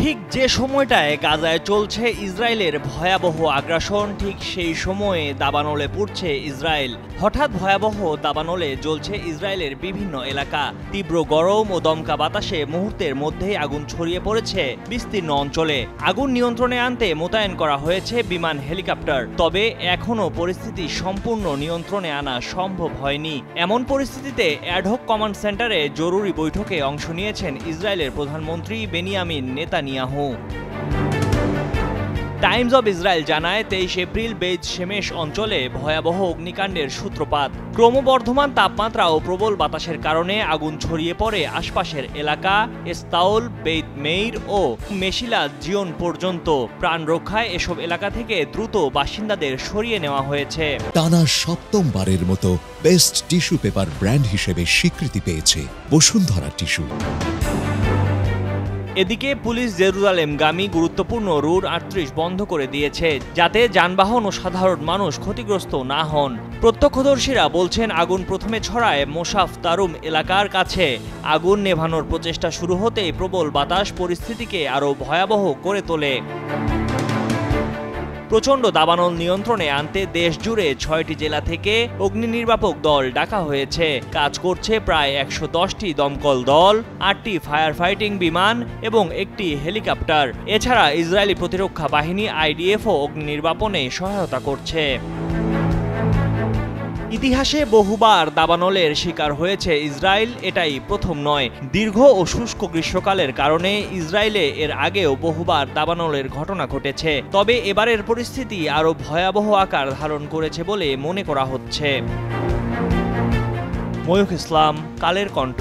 ঠিক যে সময়টায় গাজায় চলছে ইসরায়েলের ভয়াবহ আগ্রাসন, ঠিক সেই সময়ে দাবানলে পড়ছে ইসরায়েল। হঠাৎ ভয়াবহ দাবানলে জ্বলছে ইসরায়েলের বিভিন্ন এলাকা। তীব্র গরম ও দমকা বাতাসে মুহূর্তের মধ্যেই আগুন ছড়িয়ে পড়েছে বিস্তীর্ণ অঞ্চলে। আগুন নিয়ন্ত্রণে আনতে মোতায়েন করা হয়েছে বিমান, হেলিকপ্টার। তবে এখনও পরিস্থিতি সম্পূর্ণ নিয়ন্ত্রণে আনা সম্ভব হয়নি। এমন পরিস্থিতিতে অ্যাডহক কমান্ড সেন্টারে জরুরি বৈঠকে অংশ নিয়েছেন ইসরায়েলের প্রধানমন্ত্রী Benjamin Netanyahu. Times of Israel জানায় 23 এপ্রিল বেইত শেমেশ অঞ্চলে ভয়াবহ অগ্নিকাণ্ডের সূত্রপাত। ক্রমবর্ধমান তাপমাত্রা ও প্রবল বাতাসের কারণে আগুন ছড়িয়ে পড়ে আশপাশের এলাকা এস্তাউল, বেইত মেইর ও মেশিলা জিওন পর্যন্ত। প্রাণ রক্ষায় এসব এলাকা থেকে দ্রুত বাসিন্দাদের সরিয়ে নেওয়া হয়েছে। টানা সপ্তমবারের মতো বেস্ট টিস্যু পেপার ব্র্যান্ড হিসেবে স্বীকৃতি পেয়েছে বসুন্ধরা টিস্যু। এদিকে পুলিশ জেরুজালেমগামী গুরুত্বপূর্ণ রুট 38 বন্ধ করে দিয়েছে, যাতে যানবাহন ও সাধারণ মানুষ ক্ষতিগ্রস্ত না হন। প্রত্যক্ষদর্শীরা বলছেন, আগুন প্রথমে ছড়ায় মোশাফ তারুম এলাকার কাছে। আগুন নেভানোর প্রচেষ্টা শুরু হতেই প্রবল বাতাস পরিস্থিতিকে আরও ভয়াবহ করে তোলে। প্রচণ্ড দাবানল নিয়ন্ত্রণে আনতে দেশ জুড়ে 6টি জেলা থেকে অগ্নি নির্বাপক দল ডাকা হয়েছে। কাজ করছে প্রায় 110টি দমকল দল, 8টি ফায়ার ফাইটিং বিমান এবং 1টি হেলিকপ্টার। এছাড়া ইসরায়েলি প্রতিরক্ষা বাহিনী IDFও অগ্নি নির্বাপনে সহায়তা করছে। ইতিহাসে বহুবার দাবানলের শিকার হয়েছে ইসরায়েল, এটাই প্রথম নয়। দীর্ঘ ও শুষ্ক গ্রীষ্মকালের কারণে ইসরায়েলে এর আগেও বহুবার দাবানলের ঘটনা ঘটেছে। তবে এবারের পরিস্থিতি আরও ভয়াবহ আকার ধারণ করেছে বলে মনে করা হচ্ছে। ময়ূখ ইসলাম, কালের কণ্ঠ।